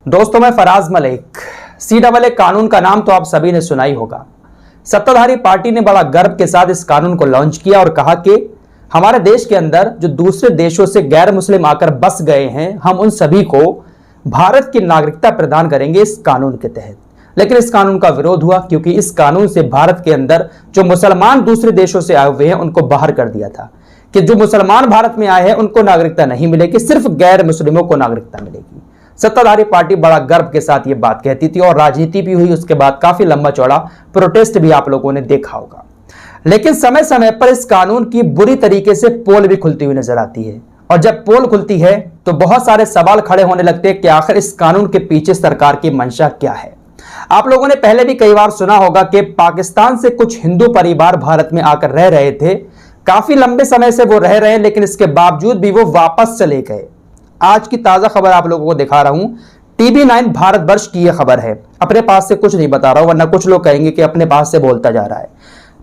दोस्तों, मैं फराज मलिक। CAA कानून का नाम तो आप सभी ने सुना ही होगा। सत्ताधारी पार्टी ने बड़ा गर्व के साथ इस कानून को लॉन्च किया और कहा कि हमारे देश के अंदर जो दूसरे देशों से गैर मुस्लिम आकर बस गए हैं, हम उन सभी को भारत की नागरिकता प्रदान करेंगे इस कानून के तहत। लेकिन इस कानून का विरोध हुआ क्योंकि इस कानून से भारत के अंदर जो मुसलमान दूसरे देशों से आए हुए हैं उनको बाहर कर दिया था कि जो मुसलमान भारत में आए हैं उनको नागरिकता नहीं मिलेगी, सिर्फ गैर मुस्लिमों को नागरिकता मिलेगी। सत्ताधारी पार्टी बड़ा गर्व के साथ ये बात कहती थी और राजनीति भी हुई। उसके बाद काफी लंबा चौड़ा प्रोटेस्ट भी आप लोगों ने देखा होगा। लेकिन समय समय पर इस कानून की बुरी तरीके से पोल भी खुलती हुई नजर आती है और जब पोल खुलती है तो बहुत सारे सवाल खड़े होने लगते हैं कि आखिर इस कानून के पीछे सरकार की मंशा क्या है। आप लोगों ने पहले भी कई बार सुना होगा कि पाकिस्तान से कुछ हिंदू परिवार भारत में आकर रह रहे थे। काफी लंबे समय से वो रह रहे हैं, लेकिन इसके बावजूद भी वो वापस चले गए। आज की ताजा खबर आप लोगों को दिखा रहा हूं। TV9 भारतवर्ष की यह खबर है। अपने पास से कुछ नहीं बता रहा हूं, वरना कुछ लोग कहेंगे कि अपने पास से बोलता जा रहा है।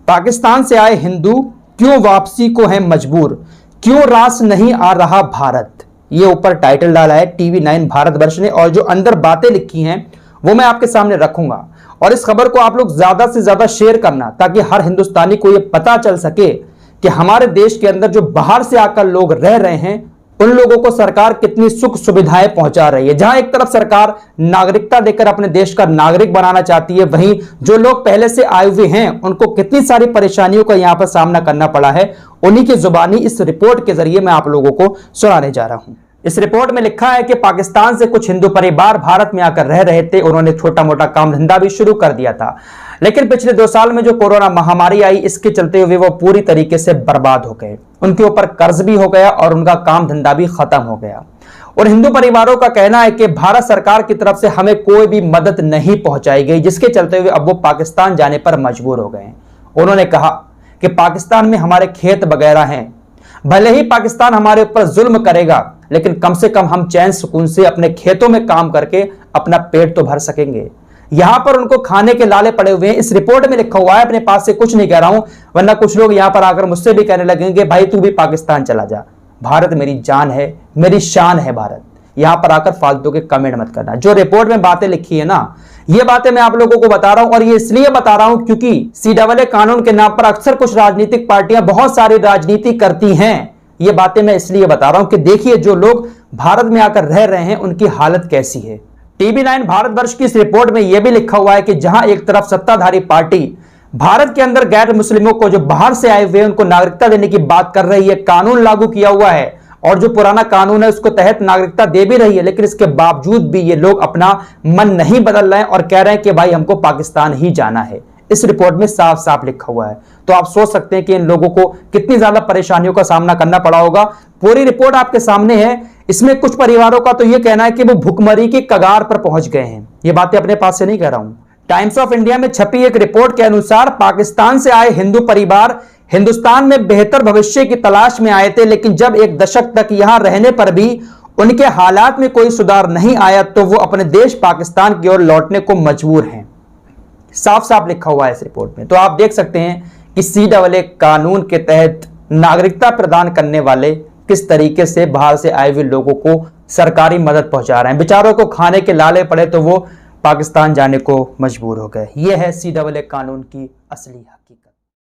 पाकिस्तान से आए हिंदू क्यों वापसी को है मजबूर, क्यों रास नहीं आ रहा भारत, ये ऊपर टाइटल डाला है TV9 भारतवर्ष ने और जो अंदर बातें लिखी हैं वो मैं आपके सामने रखूंगा। और इस खबर को आप लोग ज्यादा से ज्यादा शेयर करना ताकि हर हिंदुस्तानी को यह पता चल सके कि हमारे देश के अंदर जो बाहर से आकर लोग रह रहे हैं उन लोगों को सरकार कितनी सुख सुविधाएं पहुंचा रही है। जहां एक तरफ सरकार नागरिकता देकर अपने देश का नागरिक बनाना चाहती है, वहीं जो लोग पहले से आए हुए हैं उनको कितनी सारी परेशानियों का यहां पर सामना करना पड़ा है। उन्हीं की जुबानी इस रिपोर्ट के जरिए मैं आप लोगों को सुनाने जा रहा हूं। इस रिपोर्ट में लिखा है कि पाकिस्तान से कुछ हिंदू परिवार भारत में आकर रह रहे थे। उन्होंने छोटा मोटा काम धंधा भी शुरू कर दिया था, लेकिन पिछले 2 साल में जो कोरोना महामारी आई, इसके चलते हुए वो पूरी तरीके से बर्बाद हो गए। उनके ऊपर कर्ज भी हो गया और उनका काम धंधा भी खत्म हो गया। और हिंदू परिवारों का कहना है कि भारत सरकार की तरफ से हमें कोई भी मदद नहीं पहुंचाई गई, जिसके चलते हुए अब वो पाकिस्तान जाने पर मजबूर हो गए। उन्होंने कहा कि पाकिस्तान में हमारे खेत वगैरह हैं, भले ही पाकिस्तान हमारे ऊपर जुल्म करेगा, लेकिन कम से कम हम चैन सुकून से अपने खेतों में काम करके अपना पेट तो भर सकेंगे। यहां पर उनको खाने के लाले पड़े हुए हैं। इस रिपोर्ट में लिखा हुआ है, अपने पास से कुछ नहीं कह रहा हूं, वरना कुछ लोग यहां पर आकर मुझसे भी कहने लगेंगे भाई तू भी पाकिस्तान चला जा, भारत मेरी जान है, मेरी शान है भारत। यहां पर आकर फालतू के कमेंट मत करना। जो रिपोर्ट में बातें लिखी है ना, ये बातें मैं आप लोगों को बता रहा हूं और ये इसलिए बता रहा हूं क्योंकि CAA कानून के नाम पर अक्सर कुछ राजनीतिक पार्टियां बहुत सारी राजनीति करती हैं। ये बातें मैं इसलिए बता रहा हूं कि देखिए जो लोग भारत में आकर रह रहे हैं उनकी हालत कैसी है। TV9 भारतवर्ष की इस रिपोर्ट में यह भी लिखा हुआ है कि जहां एक तरफ सत्ताधारी पार्टी भारत के अंदर गैर मुस्लिमों को जो बाहर से आए हुए हैं उनको नागरिकता देने की बात कर रही है, कानून लागू किया हुआ है और जो पुराना कानून है उसको तहत नागरिकता दे भी रही है, लेकिन इसके बावजूद भी ये लोग अपना मन नहीं बदल रहे हैं और कह रहे हैं कि भाई हमको पाकिस्तान ही जाना है। इस रिपोर्ट में साफ साफ लिखा हुआ है। तो आप सोच सकते हैं कि इन लोगों को कितनी ज्यादा परेशानियों का सामना करना पड़ा होगा। पूरी रिपोर्ट आपके सामने है। इसमें कुछ परिवारों का तो यह कहना है कि वो भुखमरी की कगार पर पहुंच गए हैं। ये बातें अपने पास से नहीं कह रहा हूं। टाइम्स ऑफ इंडिया में छपी एक रिपोर्ट के अनुसार पाकिस्तान से आए हिंदू परिवार हिंदुस्तान में बेहतर भविष्य की तलाश में आए थे, लेकिन जब एक दशक तक यहां रहने पर भी उनके हालात में कोई सुधार नहीं आया तो वो अपने देश पाकिस्तान की ओर लौटने को मजबूर हैं। साफ साफ लिखा हुआ है इस रिपोर्ट में। तो आप देख सकते हैं कि CAA कानून के तहत नागरिकता प्रदान करने वाले किस तरीके से बाहर से आए हुए लोगों को सरकारी मदद पहुंचा रहे हैं। बेचारों को खाने के लाले पड़े तो वो पाकिस्तान जाने को मजबूर हो गए। यह है CAA कानून की असली हकीकत।